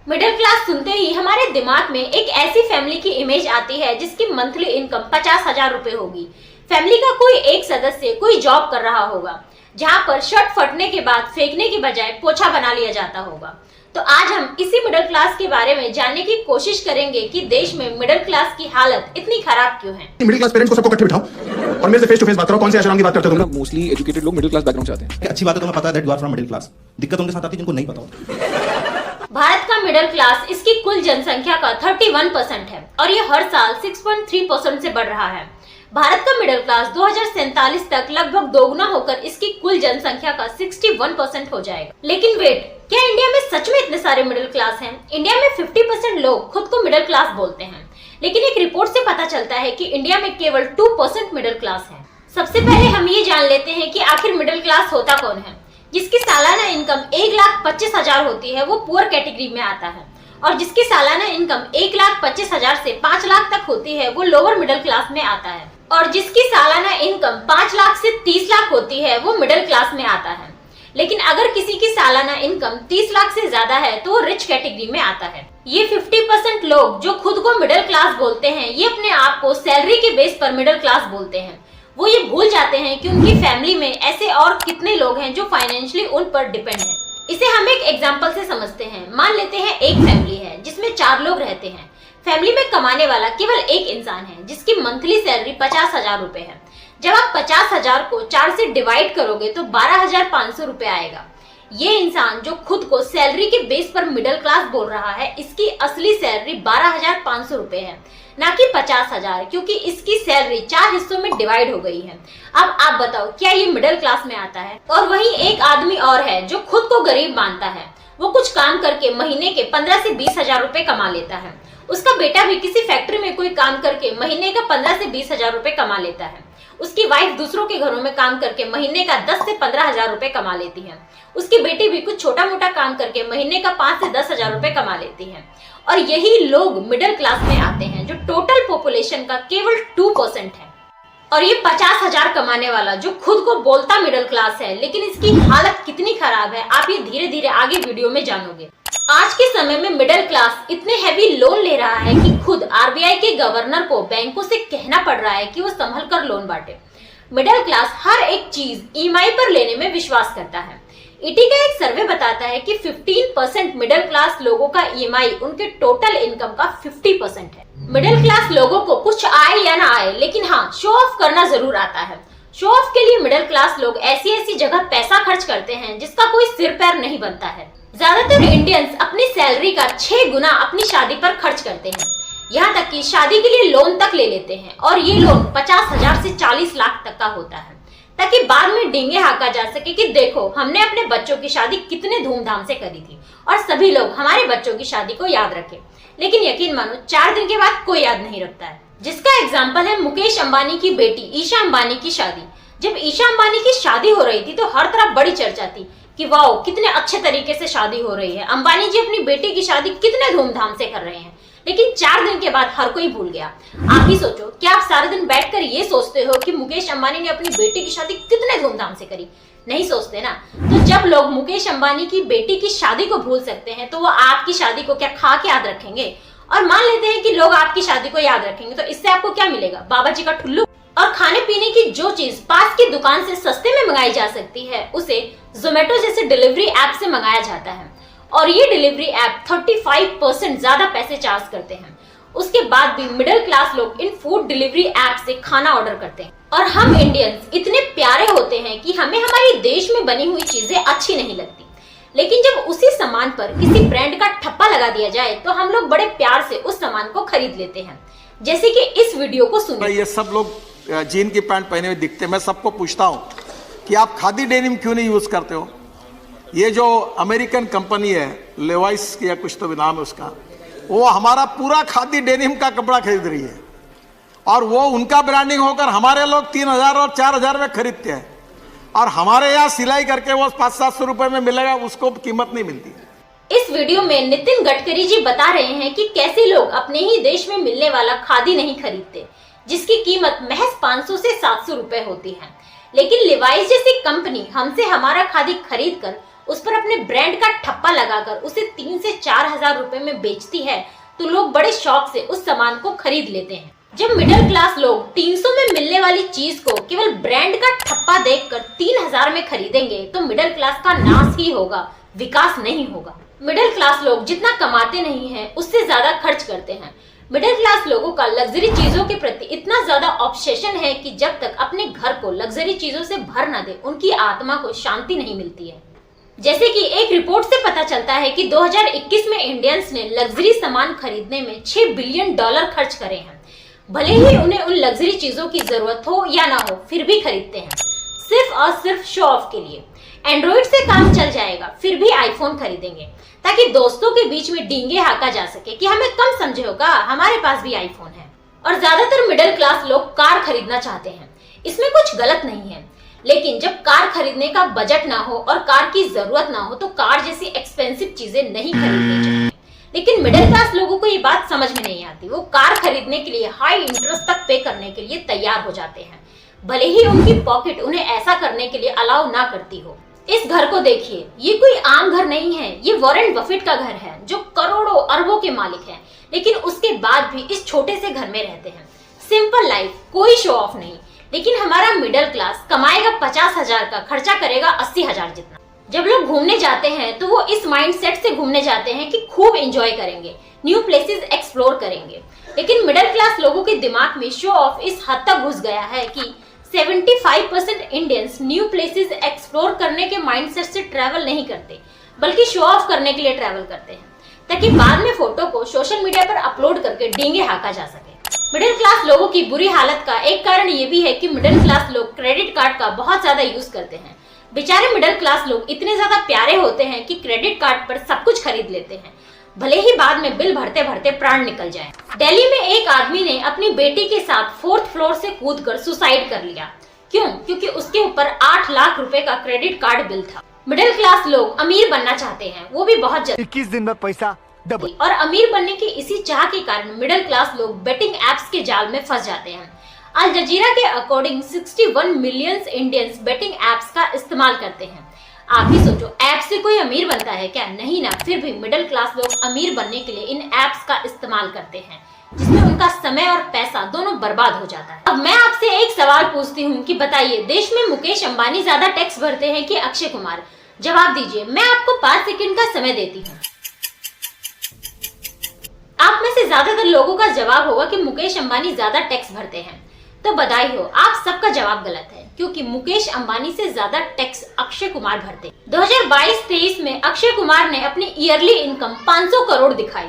Middle class सुनते ही हमारे दिमाग में एक ऐसी फैमिली की इमेज आती है जिसकी मंथली इनकम 50,000 रुपए होगी। फैमिली का कोई एक सदस्य कोई जॉब कर रहा होगा, जहाँ पर शर्ट फटने के बाद फेंकने की बजाय पोछा बना लिया जाता होगा। तो आज हम इसी मिडिल क्लास के बारे में जानने की कोशिश करेंगे कि देश में मिडिल क्लास की हालत इतनी खराब क्यों है। मिडिल क्लास पेरेंट्स को सबको इकट्ठे बिठाओ और मेरे से फेस टू फेस बात करो। कौन से आश्रम की बात करते हो तुम लोग? मोस्टली एजुकेटेड लोग मिडिल क्लास बैकग्राउंड से आते हैं। अच्छी बात है, तुम्हें पता है that you are from middle class. दिक्कत उनके साथ आती है जिनको नहीं पता होता। भारत का मिडिल क्लास इसकी कुल जनसंख्या का 31% है और ये हर साल 6.3% से बढ़ रहा है। भारत का मिडिल क्लास 2047 तक लगभग दोगुना होकर इसकी कुल जनसंख्या का 61% हो जाएगा। लेकिन वेट, क्या इंडिया में सच में इतने सारे मिडिल क्लास हैं? इंडिया में 50% लोग खुद को मिडिल क्लास बोलते हैं, लेकिन एक रिपोर्ट से पता चलता है कि इंडिया में केवल 2% मिडिल क्लास है। सबसे पहले हम ये जान लेते हैं कि आखिर मिडिल क्लास होता कौन है। जिसकी सालाना इनकम 1,25,000 होती है वो पुअर कैटेगरी में आता है, और जिसकी सालाना इनकम 1,25,000 से 5 लाख तक होती है वो लोअर मिडिल क्लास में आता है, और जिसकी सालाना इनकम 5 लाख से 30 लाख होती है वो मिडिल क्लास में आता है। लेकिन अगर किसी की सालाना इनकम 30 लाख से ज्यादा है तो वो रिच कैटेगरी में आता है। ये 50% लोग जो खुद को मिडिल क्लास बोलते हैं, ये अपने आप को सैलरी के बेस पर मिडिल क्लास बोलते हैं। वो ये भूल जाते हैं कि उनकी फैमिली में ऐसे और कितने लोग हैं जो फाइनेंशियली उन पर डिपेंड हैं। इसे हम एक एग्जांपल से समझते हैं। मान लेते हैं एक फैमिली है जिसमें 4 लोग रहते हैं। फैमिली में कमाने वाला केवल एक इंसान है जिसकी मंथली सैलरी 50,000 रुपए है। जब आप 50,000 को 4 से डिवाइड करोगे तो 12,500 रुपए आएगा। ये इंसान जो खुद को सैलरी के बेस पर मिडिल क्लास बोल रहा है, इसकी असली सैलरी 12,500 रुपए है, ना कि 50,000, क्योंकि इसकी सैलरी 4 हिस्सों में डिवाइड हो गई है। अब आप बताओ, क्या ये मिडिल क्लास में आता है? और वहीं एक आदमी और है जो खुद को गरीब मानता है। वो कुछ काम करके महीने के 15 से 20,000 रुपए कमा लेता है। उसका बेटा भी किसी फैक्ट्री में कोई काम करके महीने का 15 से 20,000 रुपए कमा लेता है। उसकी वाइफ दूसरों के घरों में काम करके महीने का 10 से 15,000 रुपए कमा लेती है। उसकी बेटी भी कुछ छोटा मोटा काम करके महीने का 5 से 10,000 रुपए कमा लेती है। और यही लोग मिडिल क्लास में आते हैं, जो टोटल पॉपुलेशन का केवल 2% है। और ये 50,000 कमाने वाला जो खुद को बोलता मिडिल क्लास है, लेकिन इसकी हालत कितनी खराब है आप ये धीरे धीरे आगे वीडियो में जानोगे। आज के समय में मिडिल क्लास इतने हैवी लोन ले रहा है कि खुद आरबीआई के गवर्नर को बैंकों से कहना पड़ रहा है कि वो संभल कर लोन बांटे। मिडिल क्लास हर एक चीज ईएमआई पर लेने में विश्वास करता है। ईटी का एक सर्वे बताता है कि 15% मिडिल क्लास लोगों का ईएमआई उनके टोटल इनकम का 50% है। मिडिल क्लास लोगों को कुछ आए या ना आए, लेकिन हाँ, शो ऑफ करना जरूर आता है। शो ऑफ के लिए मिडिल क्लास लोग ऐसी जगह पैसा खर्च करते हैं जिसका कोई सिर पैर नहीं बनता है। ज्यादातर इंडियंस अपनी सैलरी का 6 गुना अपनी शादी पर खर्च करते हैं। यहाँ तक कि शादी के लिए लोन तक ले लेते हैं, और ये लोन 50,000 से 40 लाख तक का होता है, ताकि बाद में डींगे हाँका जा सके कि देखो हमने अपने बच्चों की शादी कितने धूमधाम से करी थी और सभी लोग हमारे बच्चों की शादी को याद रखें। लेकिन यकीन मानो 4 दिन के बाद कोई याद नहीं रखता है। जिसका एग्जाम्पल है मुकेश अंबानी की बेटी ईशा अंबानी की शादी। जब ईशा अंबानी की शादी हो रही थी तो हर तरफ बड़ी चर्चा थी कि वाओ कितने अच्छे तरीके से शादी हो रही है, अंबानी जी अपनी बेटी की शादी कितने धूमधाम से कर रहे हैं। लेकिन 4 दिन के बाद हर कोई भूल गया। आप ही सोचो, क्या आप सारे दिन बैठकर ये सोचते हो कि मुकेश अंबानी ने अपनी बेटी की शादी कितने धूमधाम से करी? नहीं सोचते ना। तो जब लोग मुकेश अंबानी की बेटी की शादी को भूल सकते हैं तो वो आपकी शादी को क्या खा के याद रखेंगे? और मान लेते हैं कि लोग आपकी शादी को याद रखेंगे, तो इससे आपको क्या मिलेगा? बाबा जी का ठुल्लू। और खाने पीने की जो चीज पास की दुकान से सस्ते में मंगाई जा सकती है, उसे जोमेटो जैसे डिलीवरी ऐप से मंगाया जाता है, और ये डिलीवरी ऐप 35% ज्यादा पैसे चार्ज करते हैं। उसके बाद भी मिडिल क्लास लोग इन फूड डिलीवरी ऐप से खाना ऑर्डर करते हैं। और हम इंडियंस इतने प्यारे होते हैं कि हमें हमारे देश में बनी हुई चीजें अच्छी नहीं लगती, लेकिन जब उसी सामान पर किसी ब्रांड का ठप्पा लगा दिया जाए तो हम लोग बड़े प्यार से उस सामान को खरीद लेते हैं। जैसे कि इस वीडियो को सुनिए। ये सब लोग जीन की पैंट पहने हुए दिखते हैं। मैं सबको पूछता हूं कि आप खादी डेनिम क्यों नहीं यूज करते हो? ये जो अमेरिकन कंपनी है लेवाइस या कुछ तो भी नाम है उसका, वो हमारा पूरा खादी डेनिम का कपड़ा खरीद रही है, और वो उनका ब्रांडिंग होकर हमारे लोग 3,000 और 4,000 में खरीदते हैं, और हमारे यहाँ सिलाई करके वो 500-700 रुपए में मिलेगा, उसको कीमत नहीं मिलती। इस वीडियो में नितिन गडकरी जी बता रहे हैं कि कैसे लोग अपने ही देश में मिलने वाला खादी नहीं खरीदते, जिसकी कीमत महज 500 से 700 रुपए होती है। लेकिन लिवाइस जैसी कंपनी हमसे हमारा खादी खरीद कर उस पर अपने ब्रांड का ठप्पा लगाकर उसे 3 से 4 हजार रुपए में बेचती है तो लोग बड़े शौक से उस सामान को खरीद लेते हैं। जब मिडिल क्लास लोग 300 में मिलने वाली चीज को केवल ब्रांड का ठप्पा देखकर 3000 में खरीदेंगे तो मिडिल क्लास का नाश ही होगा, विकास नहीं होगा। मिडिल क्लास लोग जितना कमाते नहीं हैं उससे ज्यादा खर्च करते हैं। मिडिल क्लास लोगों का लग्जरी चीजों के प्रति इतना ज्यादा ऑब्सेशन है कि जब तक अपने घर को लग्जरी चीजों से भर न दे उनकी आत्मा को शांति नहीं मिलती है। जैसे कि एक रिपोर्ट से पता चलता है कि 2021 में इंडियंस ने लग्जरी सामान खरीदने में $6 बिलियन खर्च करे हैं। भले ही उन्हें उन लग्जरी चीजों की जरूरत हो या ना हो फिर भी खरीदते हैं, सिर्फ और सिर्फ शो ऑफ के लिए। एंड्रॉइड से काम चल जाएगा फिर भी आईफोन खरीदेंगे ताकि दोस्तों के बीच में डींगे हाका जा सके कि हमें कम समझे होगा, हमारे पास भी आईफोन है। और ज्यादातर मिडिल क्लास लोग कार खरीदना चाहते हैं, इसमें कुछ गलत नहीं है, लेकिन जब कार खरीदने का बजट ना हो और कार की जरूरत ना हो तो कार जैसी एक्सपेंसिव चीजें नहीं खरीदनी चाहिए। लेकिन मिडिल क्लास लोगों को ये बात समझ में नहीं आती। वो कार खरीदने के लिए हाई इंटरेस्ट तक पे करने के लिए तैयार हो जाते हैं, भले ही उनकी पॉकेट उन्हें ऐसा करने के लिए अलाउ ना करती हो। इस घर को देखिए, ये कोई आम घर नहीं है, ये वॉरेन बफेट का घर है जो करोड़ों अरबों के मालिक हैं, लेकिन उसके बाद भी इस छोटे से घर में रहते हैं। सिंपल लाइफ, कोई शो ऑफ नहीं। लेकिन हमारा मिडिल क्लास कमाएगा 50,000 का, खर्चा करेगा 80,000 जितना। जब लोग घूमने जाते हैं तो वो इस माइंडसेट से घूमने जाते हैं कि खूब एंजॉय करेंगे, न्यू प्लेसेस एक्सप्लोर करेंगे। लेकिन मिडिल क्लास लोगों के दिमाग में शो ऑफ इस हद तक घुस गया है कि 75% इंडियंस न्यू प्लेसेस एक्सप्लोर करने के माइंडसेट से ट्रैवल नहीं करते, बल्कि शो ऑफ करने के लिए ट्रैवल करते हैं ताकि बाद में फोटो को सोशल मीडिया पर अपलोड करके डींगे हाका जा सके। मिडिल क्लास लोगों की बुरी हालत का एक कारण ये भी है कि मिडिल क्लास लोग क्रेडिट कार्ड का बहुत ज्यादा यूज करते हैं। बेचारे मिडिल क्लास लोग इतने ज्यादा प्यारे होते हैं कि क्रेडिट कार्ड पर सब कुछ खरीद लेते हैं, भले ही बाद में बिल भरते भरते प्राण निकल जाए। दिल्ली में एक आदमी ने अपनी बेटी के साथ 4th फ्लोर से कूदकर सुसाइड कर लिया। क्यों? क्योंकि उसके ऊपर 8 लाख रुपए का क्रेडिट कार्ड बिल था। मिडिल क्लास लोग अमीर बनना चाहते हैं, वो भी बहुत जल्दी, 21 दिन में पैसा डबल। और अमीर बनने की इसी चाह के कारण मिडिल क्लास लोग बेटिंग एप्स के जाल में फंस जाते हैं। अल जजीरा के according 61 million Indians betting apps का इस्तेमाल करते हैं। आप ही सोचो, ऐप से कोई अमीर बनता है क्या? नहीं ना। फिर भी मिडिल क्लास लोग अमीर बनने के लिए इन एप्स का इस्तेमाल करते हैं, जिसमें उनका समय और पैसा दोनों बर्बाद हो जाता है। अब मैं आपसे एक सवाल पूछती हूँ कि बताइए, देश में मुकेश अंबानी ज्यादा टैक्स भरते हैं कि अक्षय कुमार? जवाब दीजिए। मैं आपको 5 सेकंड का समय देती हूँ। आप में से ज्यादातर लोगों का जवाब होगा कि मुकेश अंबानी ज्यादा टैक्स भरते हैं। तो बधाई हो, आप सबका जवाब गलत है, क्योंकि मुकेश अंबानी से ज्यादा टैक्स अक्षय कुमार भरते। 2022-23 में अक्षय कुमार ने अपनी ईयरली इनकम 500 करोड़ दिखाई,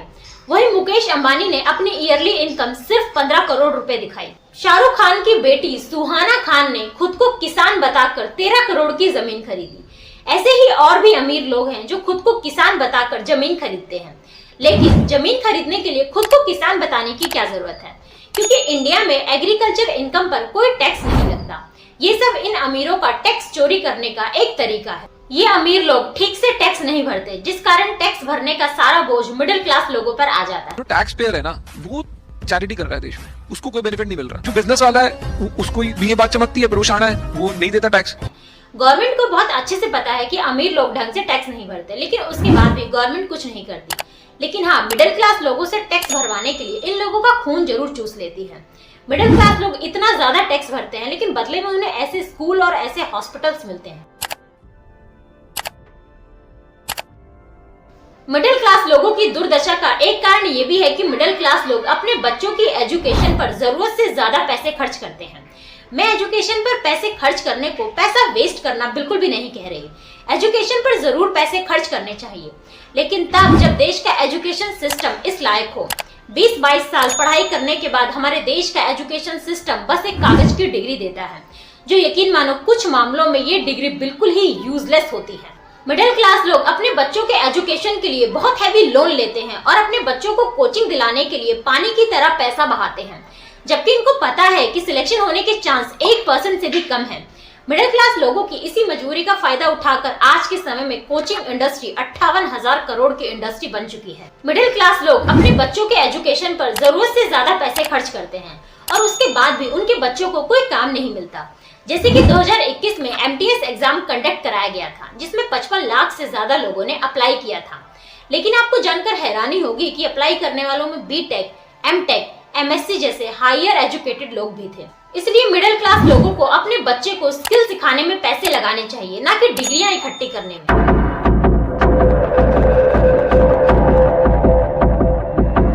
वहीं मुकेश अंबानी ने अपनी ईयरली इनकम सिर्फ 15 करोड़ रुपए दिखाई। शाहरुख खान की बेटी सुहाना खान ने खुद को किसान बताकर 13 करोड़ की जमीन खरीदी। ऐसे ही और भी अमीर लोग हैं जो खुद को किसान बताकर जमीन खरीदते हैं। लेकिन जमीन खरीदने के लिए खुद को किसान बताने की क्या जरूरत है? क्योंकि इंडिया में एग्रीकल्चर इनकम पर कोई टैक्स नहीं लगता। ये सब इन अमीरों का टैक्स चोरी करने का एक तरीका है। ये अमीर लोग ठीक से टैक्स नहीं भरते, जिस कारण टैक्स भरने का सारा बोझ मिडिल क्लास लोगों पर आ जाता है। जो टैक्स पेयर है ना, वो चैरिटी कर रहा है देश में, उसको कोई बेनिफिट नहीं मिल रहा। जो बिजनेस वाला है उसको भी ये बात चमकती है, परेशान है, वो नहीं देता टैक्स। गवर्नमेंट को बहुत अच्छे से पता है कि अमीर लोग ढंग से टैक्स नहीं भरते, लेकिन उसके बाद भी गवर्नमेंट कुछ नहीं करती। लेकिन हाँ, मिडिल क्लास लोगों से टैक्स भरवाने के लिए इन लोगों का खून जरूर चूस लेती है। मिडिल क्लास लोग इतना ज्यादा टैक्स भरते हैं, लेकिन बदले में उन्हें ऐसे स्कूल और ऐसे हॉस्पिटल्स मिलते हैं। मिडिल क्लास लोगों की दुर्दशा का एक कारण ये भी है कि मिडिल क्लास लोग अपने बच्चों की एजुकेशन पर जरूरत से ज्यादा पैसे खर्च करते हैं। मैं एजुकेशन पर पैसे खर्च करने को पैसा वेस्ट करना बिल्कुल भी नहीं कह रही। एजुकेशन पर जरूर पैसे खर्च करने चाहिए, लेकिन तब जब देश का एजुकेशन सिस्टम इस लायक हो। 20-22 साल पढ़ाई करने के बाद हमारे देश का एजुकेशन सिस्टम बस एक कागज की डिग्री देता है, जो यकीन मानो कुछ मामलों में ये डिग्री बिल्कुल ही यूजलेस होती है। मिडिल क्लास लोग अपने बच्चों के एजुकेशन के लिए बहुत हैवी लोन लेते हैं और अपने बच्चों को कोचिंग दिलाने के लिए पानी की तरह पैसा बहाते हैं, जबकि इनको पता है कि सिलेक्शन होने के चांस 1% से भी कम है। मिडिल क्लास लोगों की इसी मजबूरी का फायदा उठाकर आज के समय में कोचिंग इंडस्ट्री 58,000 करोड़ की इंडस्ट्री बन चुकी है। मिडिल क्लास लोग अपने बच्चों के एजुकेशन पर जरूरत से ज्यादा पैसे खर्च करते हैं और उसके बाद भी उनके बच्चों को कोई काम नहीं मिलता, जैसे कि 2021 में MTS एग्जाम कंडक्ट कराया गया था, जिसमें 55 लाख से ज्यादा लोगों ने अप्लाई किया था। लेकिन आपको जानकर हैरानी होगी कि अप्लाई करने वालों में बीटेक, एमटेक, MSc जैसे हायर एजुकेटेड लोग भी थे। इसलिए मिडिल क्लास लोगों को अपने बच्चे को स्किल सिखाने में पैसे लगाने चाहिए, ना कि डिग्रियां इकट्ठी करने में।